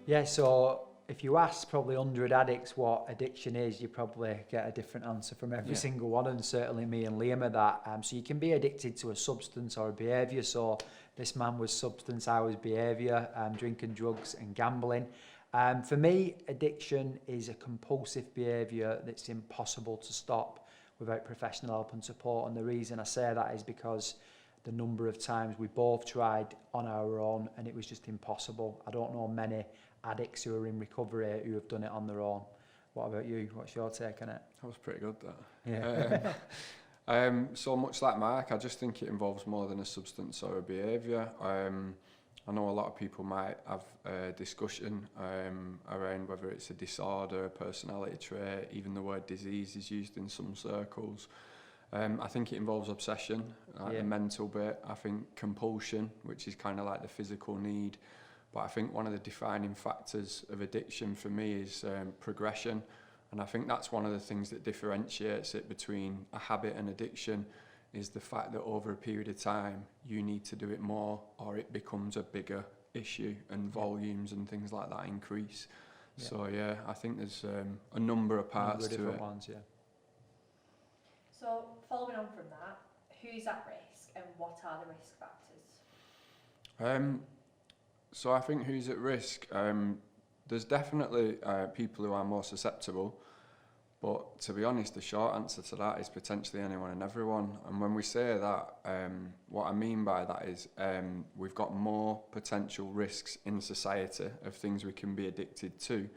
Yeah, so if you ask probably 100 addicts what addiction is, you probably get a different answer from every single one, and certainly me and Liam are that. So you can be addicted to a substance or a behaviour. So this man was substance, I was behaviour, drinking, drugs and gambling. For me, addiction is a compulsive behaviour that's impossible to stop without professional help and support. And the reason I say that is because the number of times we both tried on our own and it was just impossible. I don't know many addicts who are in recovery who have done it on their own. What about you? What's your take on it? That was pretty good, that. Yeah. So much like Mark, I just think it involves more than a substance or a behaviour. I know a lot of people might have a discussion around whether it's a disorder, a personality trait, even the word disease is used in some circles. I think it involves obsession, the mental bit. I think compulsion, which is kind of like the physical need. But I think one of the defining factors of addiction for me is progression. And I think that's one of the things that differentiates it between a habit and addiction, is the fact that over a period of time you need to do it more or it becomes a bigger issue and volumes and things like that increase. Yeah. So yeah, I think there's a number of parts to it. Ones, yeah. So following on from that, who's at risk and what are the risk factors? So I think who's at risk, there's definitely people who are more susceptible, but to be honest, the short answer to that is potentially anyone and everyone. And when we say that, what I mean by that is we've got more potential risks in society of things we can be addicted to.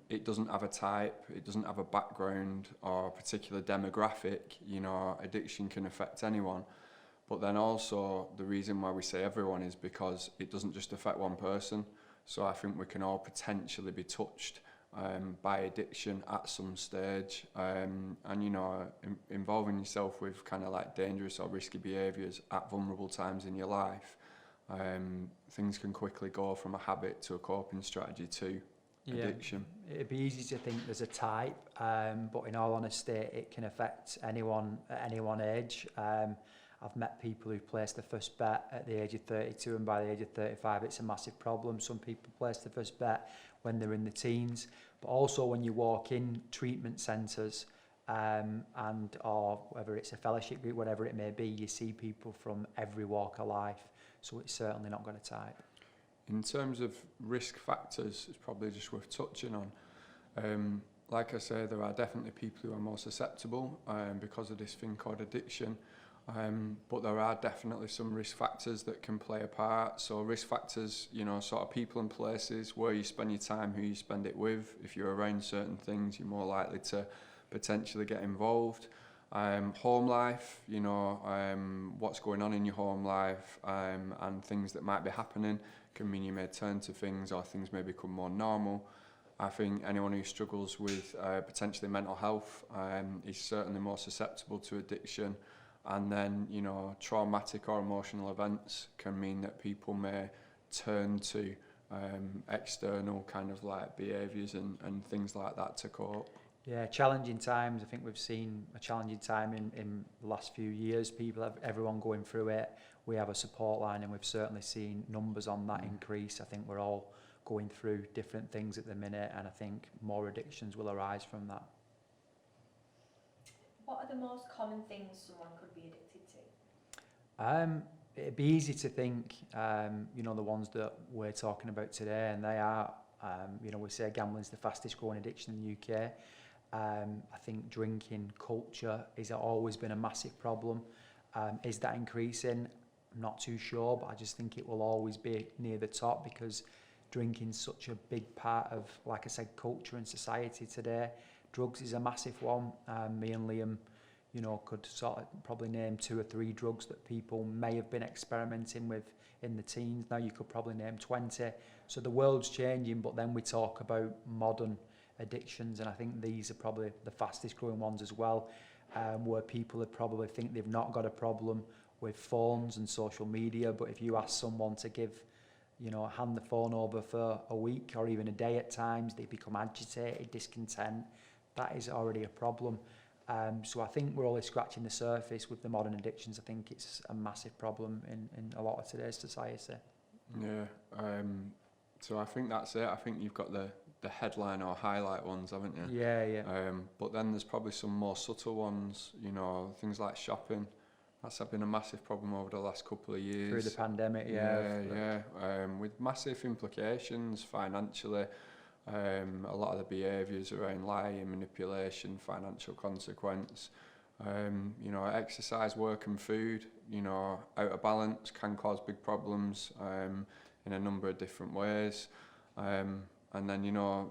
It doesn't have a type, it doesn't have a background or a particular demographic. You know, addiction can affect anyone. But then also the reason why we say everyone is because it doesn't just affect one person. So I think we can all potentially be touched by addiction at some stage. And you know, involving yourself with kind of like dangerous or risky behaviours at vulnerable times in your life, things can quickly go from a habit to a coping strategy to addiction. It'd be easy to think there's a type, but in all honesty, it can affect anyone at any one age. I've met people who've placed their first bet at the age of 32 and by the age of 35 it's a massive problem. Some people place their first bet when they're in the teens, but also when you walk in treatment centres or whether it's a fellowship group, whatever it may be, you see people from every walk of life, so it's certainly not got a type. In terms of risk factors, it's probably just worth touching on. Like I say, there are definitely people who are more susceptible because of this thing called addiction. But there are definitely some risk factors that can play a part. So risk factors, you know, sort of people and places, where you spend your time, who you spend it with. If you're around certain things, you're more likely to potentially get involved. Home life, you know, what's going on in your home life and things that might be happening can mean you may turn to things or things may become more normal. I think anyone who struggles with potentially mental health is certainly more susceptible to addiction. And then, you know, traumatic or emotional events can mean that people may turn to external kind of like behaviours and things like that to cope. Yeah, challenging times. I think we've seen a challenging time in the last few years. Everyone going through it. We have a support line and we've certainly seen numbers on that increase. I think we're all going through different things at the minute and I think more addictions will arise from that. What are the most common things someone could be addicted to? It'd be easy to think, you know, the ones that we're talking about today, and they are, you know, we say gambling's the fastest growing addiction in the UK. I think drinking culture has always been a massive problem. Is that increasing? I'm not too sure, but I just think it will always be near the top because drinking's such a big part of, like I said, culture and society today. Drugs is a massive one. Me and Liam, you know, could sort of probably name 2 or 3 drugs that people may have been experimenting with in the teens. Now you could probably name 20. So the world's changing, but then we talk about modern addictions, and I think these are probably the fastest growing ones as well, where people would probably think they've not got a problem with phones and social media, but if you ask someone to hand the phone over for a week or even a day at times, they become agitated, discontent. That is already a problem. So I think we're only scratching the surface with the modern addictions. I think it's a massive problem in a lot of today's society. Yeah, So I think that's it. I think you've got the headline or highlight ones, haven't you? Yeah. But then there's probably some more subtle ones, you know, things like shopping. That's been a massive problem over the last couple of years. Through the pandemic, with massive implications financially. A lot of the behaviours around lying, manipulation, financial consequence. You know, exercise, work and food, you know, out of balance can cause big problems in a number of different ways. And then, you know,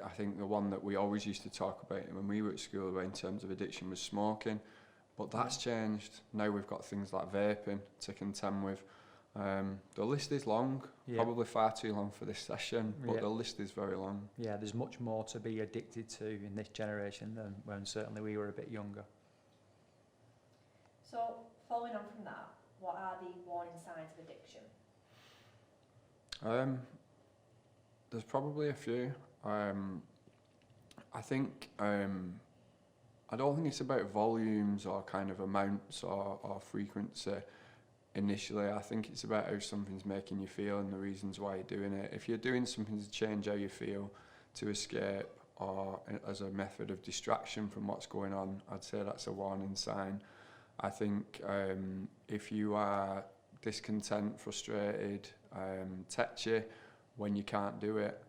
I think the one that we always used to talk about when we were at school in terms of addiction was smoking. But that's changed. Now we've got things like vaping to contend with. The list is long, probably far too long for this session, but the list is very long. Yeah, there's much more to be addicted to in this generation than when certainly we were a bit younger. So, following on from that, what are the warning signs of addiction? There's probably a few. I think I don't think it's about volumes or kind of amounts or frequency initially. I think it's about how something's making you feel and the reasons why you're doing it. If you're doing something to change how you feel, to escape, or as a method of distraction from what's going on, I'd say that's a warning sign. I think if you are discontent, frustrated, tetchy when you can't do it,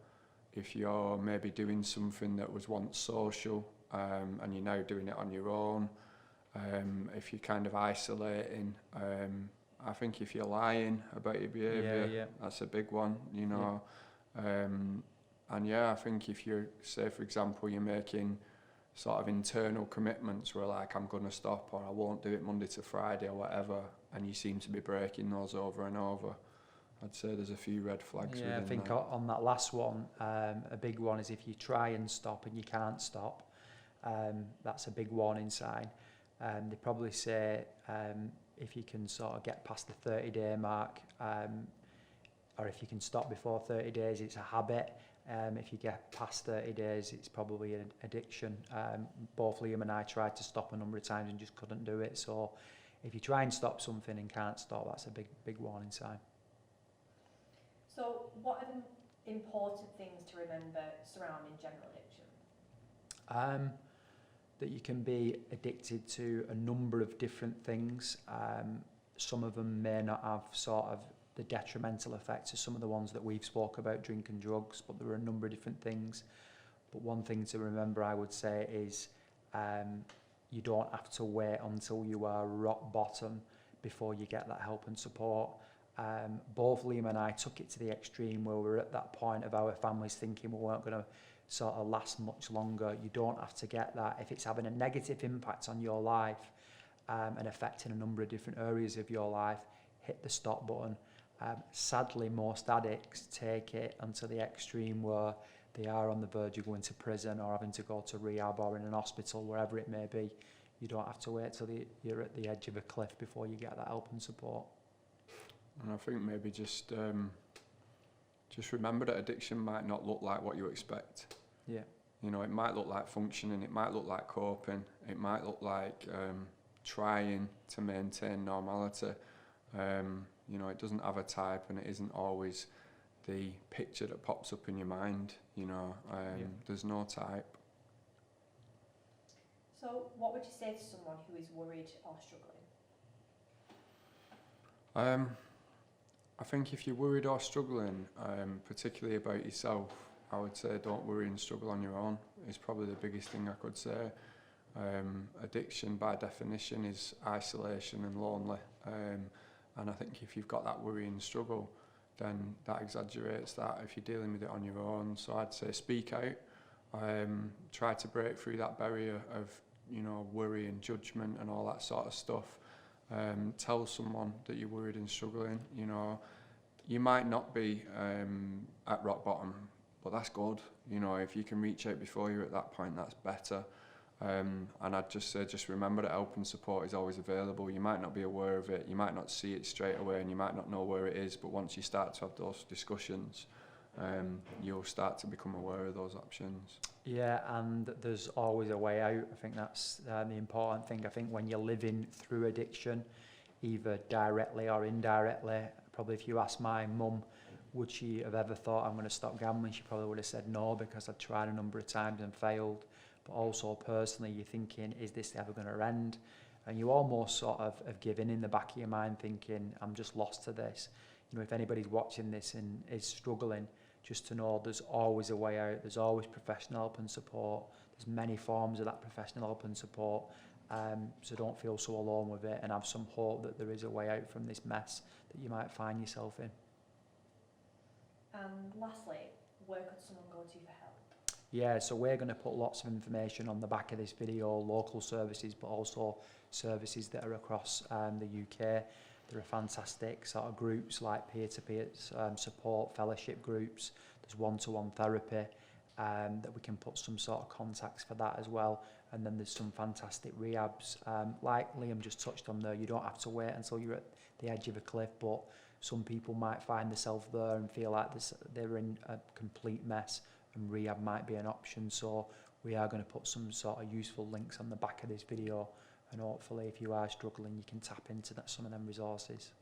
if you're maybe doing something that was once social and you're now doing it on your own, if you're kind of isolating, I think if you're lying about your behaviour, that's a big one, you know. And I think if you're, say for example, you're making sort of internal commitments where like I'm going to stop or I won't do it Monday to Friday or whatever, and you seem to be breaking those over and over, I'd say there's a few red flags. Yeah, I think that. On that last one, a big one is if you try and stop and you can't stop, that's a big warning sign. They probably say if you can sort of get past the 30-day mark, or if you can stop before 30 days, it's a habit. If you get past 30 days, it's probably an addiction. Both Liam and I tried to stop a number of times and just couldn't do it. So if you try and stop something and can't stop, that's a big warning sign. So what are the important things to remember surrounding general addiction? That you can be addicted to a number of different things. Some of them may not have sort of the detrimental effects of some of the ones that we've spoke about, drink and drugs, but there are a number of different things. But one thing to remember, I would say, is you don't have to wait until you are rock bottom before you get that help and support. Both Liam and I took it to the extreme where we were at that point of our families thinking we weren't going to sort of last much longer. You don't have to get that. If it's having a negative impact on your life and affecting a number of different areas of your life, hit the stop button. Sadly, most addicts take it unto the extreme where they are on the verge of going to prison or having to go to rehab or in an hospital, wherever it may be. You don't have to wait till you're at the edge of a cliff before you get that help and support. And I think maybe just remember that addiction might not look like what you expect. Yeah. You know, it might look like functioning, it might look like coping, it might look like trying to maintain normality. You know, it doesn't have a type and it isn't always the picture that pops up in your mind, you know. There's no type. So what would you say to someone who is worried or struggling? I think if you're worried or struggling, particularly about yourself, I would say don't worry and struggle on your own. It's probably the biggest thing I could say. Addiction by definition is isolation and lonely. And I think if you've got that worry and struggle, then that exaggerates that if you're dealing with it on your own. So I'd say speak out, try to break through that barrier of, you know, worry and judgment and all that sort of stuff. Tell someone that you're worried and struggling. You know, you might not be at rock bottom, but that's good. You know, if you can reach out before you're at that point, that's better. And I'd just say, just remember that help and support is always available. You might not be aware of it, you might not see it straight away, and you might not know where it is, but once you start to have those discussions, you'll start to become aware of those options. Yeah, and there's always a way out. I think that's the important thing. I think when you're living through addiction, either directly or indirectly, probably if you ask my mum would she have ever thought I'm going to stop gambling? She probably would have said no, because I'd tried a number of times and failed. But also personally, you're thinking, is this ever going to end? And you almost sort of have given in the back of your mind, thinking, I'm just lost to this. You know, if anybody's watching this and is struggling, just to know there's always a way out. There's always professional help and support. There's many forms of that professional help and support. So don't feel so alone with it, and have some hope that there is a way out from this mess that you might find yourself in. And lastly, where could someone go to for help? Yeah, so we're going to put lots of information on the back of this video, local services, but also services that are across the UK. There are fantastic sort of groups like peer-to-peer support, fellowship groups. There's one-to-one therapy that we can put some sort of contacts for that as well. And then there's some fantastic rehabs. Like Liam just touched on there, you don't have to wait until you're at the edge of a cliff, but some people might find themselves there and feel like they're in a complete mess, and rehab might be an option. So we are going to put some sort of useful links on the back of this video, and hopefully if you are struggling you can tap into some of them resources.